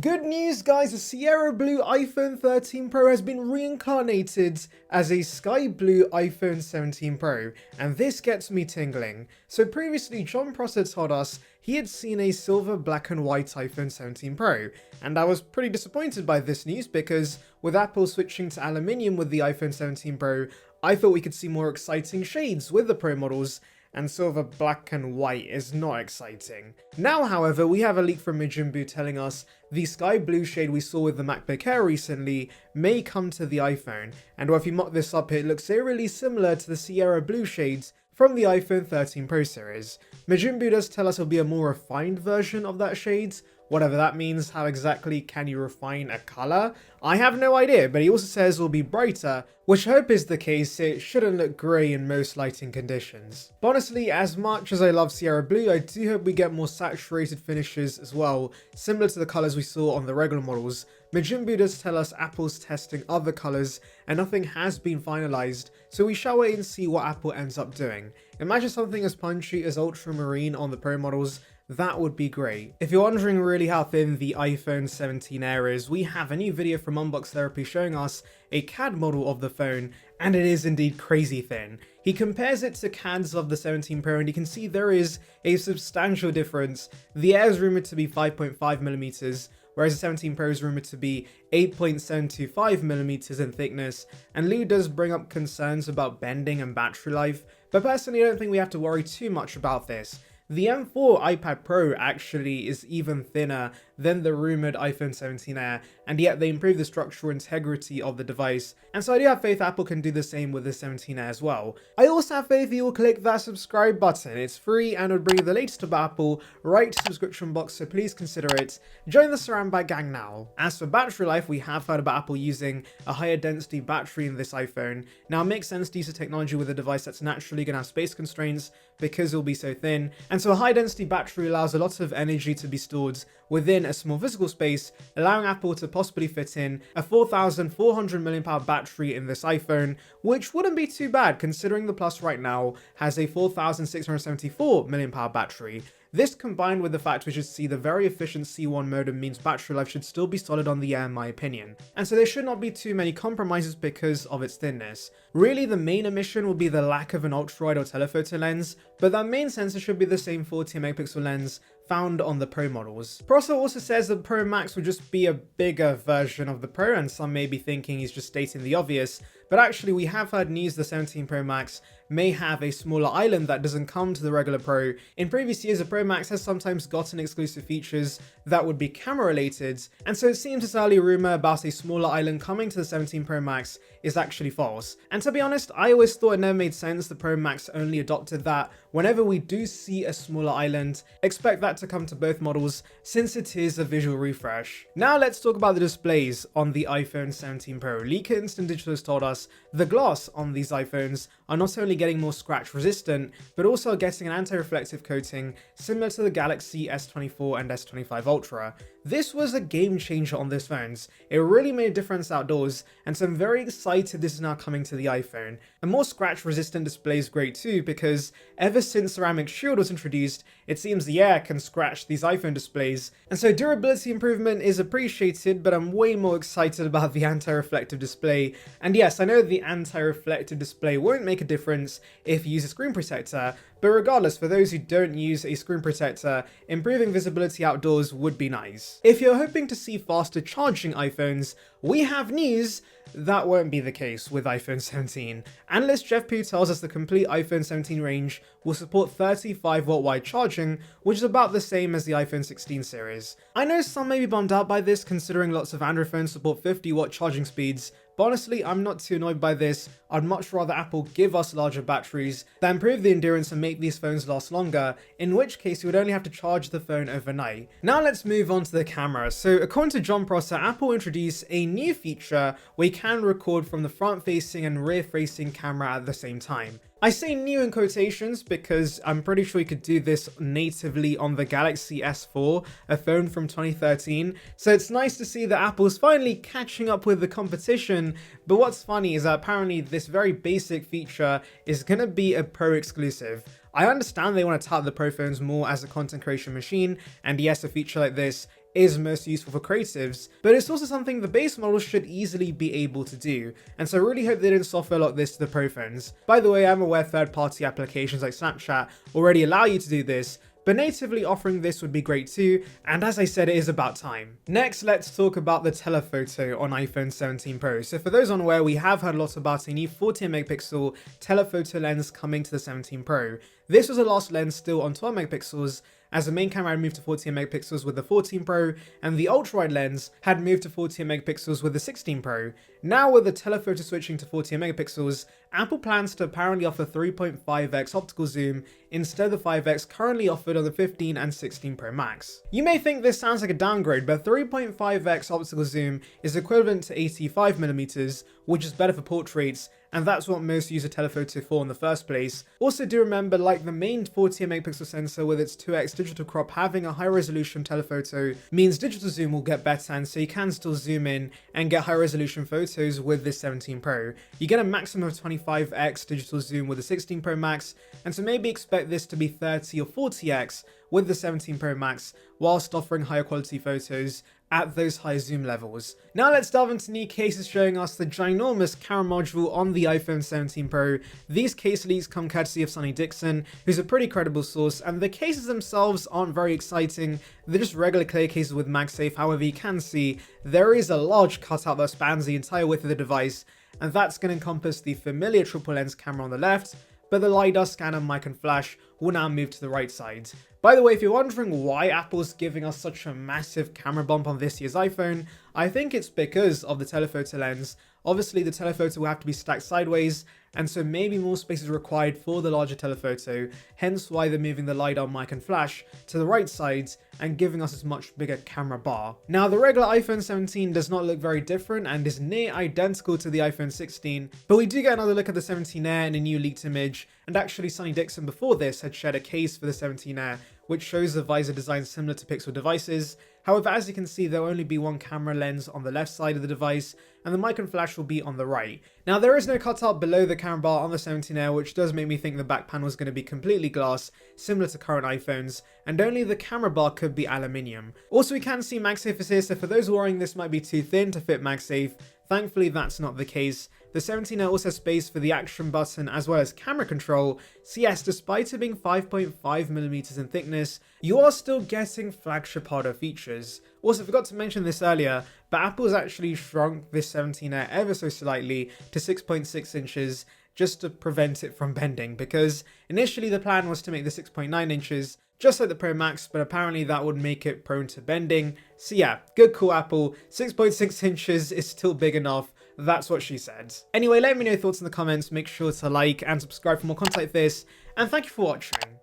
Good news guys, the Sierra Blue iPhone 13 Pro has been reincarnated as a sky blue iPhone 17 Pro, and this gets me tingling. So previously Jon Prosser told us he had seen a silver, black and white iPhone 17 Pro, and I was pretty disappointed by this news because with Apple switching to aluminium with the iPhone 17 Pro, I thought we could see more exciting shades with the Pro models, and silver, black and white is not exciting. Now, however, we have a leak from Majin Bu telling us the sky blue shade we saw with the MacBook Air recently may come to the iPhone, and if you mock this up, it looks eerily similar to the Sierra blue shades from the iPhone 13 Pro series. Majin Bu does tell us it'll be a more refined version of that shade. Whatever that means, how exactly can you refine a colour? I have no idea, but he also says it will be brighter, which I hope is the case. It shouldn't look grey in most lighting conditions. But honestly, as much as I love Sierra Blue, I do hope we get more saturated finishes as well, similar to the colours we saw on the regular models. Majin Bu does tell us Apple's testing other colours and nothing has been finalised, so we shall wait and see what Apple ends up doing. Imagine something as punchy as ultramarine on the Pro models. That would be great. If you're wondering really how thin the iPhone 17 Air is, we have a new video from Unbox Therapy showing us a CAD model of the phone, and it is indeed crazy thin. He compares it to CADs of the 17 Pro and you can see there is a substantial difference. The Air is rumoured to be 5.5mm, whereas the 17 Pro is rumoured to be 8.725mm in thickness, and Lou does bring up concerns about bending and battery life, but personally I don't think we have to worry too much about this. The M4 iPad Pro actually is even thinner than the rumoured iPhone 17 Air, and yet they improved the structural integrity of the device, and so I do have faith Apple can do the same with the 17 Air as well. I also have faith you will click that subscribe button. It's free and would bring you the latest about Apple right to the subscription box, so please consider it. Join the Surround Bag gang now. As for battery life, we have heard about Apple using a higher density battery in this iPhone. Now it makes sense to use a technology with a device that's naturally going to have space constraints because it will be so thin, and so a high density battery allows a lot of energy to be stored within a small physical space, allowing Apple to possibly fit in a 4,400 mAh battery in this iPhone, which wouldn't be too bad considering the Plus right now has a 4,674 mAh battery. This combined with the fact we should see the very efficient C1 modem means battery life should still be solid on the Air in my opinion, and so there should not be too many compromises because of its thinness. Really the main omission will be the lack of an ultra-wide or telephoto lens, but that main sensor should be the same 14 megapixel lens found on the Pro models. Prosser also says the Pro Max would just be a bigger version of the Pro, and some may be thinking he's just stating the obvious, but actually we have heard news the 17 Pro Max may have a smaller island that doesn't come to the regular Pro. In previous years, the Pro Max has sometimes gotten exclusive features that would be camera related, and so it seems this early rumor about a smaller island coming to the 17 Pro Max is actually false. And to be honest, I always thought it never made sense the Pro Max only adopted that. Whenever we do see a smaller island, expect that to come to both models since it is a visual refresh. Now let's talk about the displays on the iPhone 17 Pro. Leaker Instant Digital has told us the glass on these iPhones are not only getting more scratch resistant, but also getting an anti-reflective coating similar to the Galaxy S24 and S25 Ultra. This was a game changer on these phones. It really made a difference outdoors, and so I'm very excited this is now coming to the iPhone. A more scratch resistant display is great too, because ever since Ceramic Shield was introduced, it seems the Air can scratch these iPhone displays, and so durability improvement is appreciated, but I'm way more excited about the anti-reflective display. And yes, I know the anti-reflective display won't make a difference if you use a screen protector, but regardless, for those who don't use a screen protector, improving visibility outdoors would be nice. If you're hoping to see faster charging iPhones, we have news. That won't be the case with iPhone 17. Analyst Jeff Pu tells us the complete iPhone 17 range will support 35W wide charging, which is about the same as the iPhone 16 series. I know some may be bummed out by this considering lots of Android phones support 50W charging speeds, but honestly, I'm not too annoyed by this. I'd much rather Apple give us larger batteries than improve the endurance and make these phones last longer, in which case you would only have to charge the phone overnight. Now let's move on to the camera. So according to Jon Prosser, Apple introduced a new feature where you can record from the front-facing and rear-facing camera at the same time. I say new in quotations because I'm pretty sure you could do this natively on the Galaxy S4, a phone from 2013, so it's nice to see that Apple's finally catching up with the competition. But what's funny is that apparently this very basic feature is gonna be a Pro exclusive. I understand they want to tout the Pro phones more as a content creation machine, and yes, a feature like this is most useful for creatives, but it's also something the base model should easily be able to do, and so I really hope they didn't software lock this to the Pro phones. By the way, I'm aware third-party applications like Snapchat already allow you to do this, but natively offering this would be great too, and as I said, it is about time. Next, let's talk about the telephoto on iPhone 17 Pro. So for those unaware, we have heard a lot about a new 14 megapixel telephoto lens coming to the 17 Pro. This was the last lens still on 12 megapixels, as the main camera had moved to 14 megapixels with the 14 Pro, and the ultra-wide lens had moved to 14 megapixels with the 16 Pro. Now with the telephoto switching to 14 megapixels, Apple plans to apparently offer 3.5x optical zoom instead of the 5x currently offered on the 15 and 16 Pro Max. You may think this sounds like a downgrade, but 3.5x optical zoom is equivalent to 85mm, which is better for portraits, and that's what most use a telephoto for in the first place. Also do remember, like the main 14 megapixel sensor with its 2x digital crop, having a high resolution telephoto means digital zoom will get better, and so you can still zoom in and get high resolution photos with this 17 Pro. You get a maximum of 25x digital zoom with the 16 Pro Max, and so maybe expect this to be 30 or 40x with the 17 Pro Max, whilst offering higher quality photos at those high zoom levels. Now let's delve into new cases showing us the ginormous camera module on the iPhone 17 Pro. These case leaks come courtesy of Sonny Dixon, who's a pretty credible source, and the cases themselves aren't very exciting. They're just regular clear cases with MagSafe. However, you can see there is a large cutout that spans the entire width of the device, and that's going to encompass the familiar triple lens camera on the left, but the LiDAR, scanner, mic and flash will now move to the right side. By the way, if you're wondering why Apple's giving us such a massive camera bump on this year's iPhone, I think it's because of the telephoto lens. Obviously, the telephoto will have to be stacked sideways, and so maybe more space is required for the larger telephoto, hence why they're moving the LiDAR, mic and flash to the right sides and giving us this much bigger camera bar. Now, the regular iPhone 17 does not look very different and is near identical to the iPhone 16, but we do get another look at the 17 Air in a new leaked image, and actually Sonny Dixon before this had shared a case for the 17 Air, which shows the visor design similar to Pixel devices. However, as you can see, there will only be one camera lens on the left side of the device, and the mic and flash will be on the right. Now, there is no cutout below the camera bar on the 17 Air, which does make me think the back panel is going to be completely glass, similar to current iPhones, and only the camera bar could be aluminium. Also, we can see MagSafe is here, so for those worrying this might be too thin to fit MagSafe, thankfully that's not the case. The 17 Air also has space for the action button as well as camera control, so yes, despite it being 5.5mm in thickness, you are still getting flagship hardware features. Also, I forgot to mention this earlier, but Apple's actually shrunk this 17 Air ever so slightly to 6.6 inches just to prevent it from bending, because initially the plan was to make the 6.9 inches just like the Pro Max, but apparently that would make it prone to bending. So yeah, good call Apple, 6.6 inches is still big enough. That's what she said. Anyway, let me know your thoughts in the comments, make sure to like and subscribe for more content like this, and thank you for watching.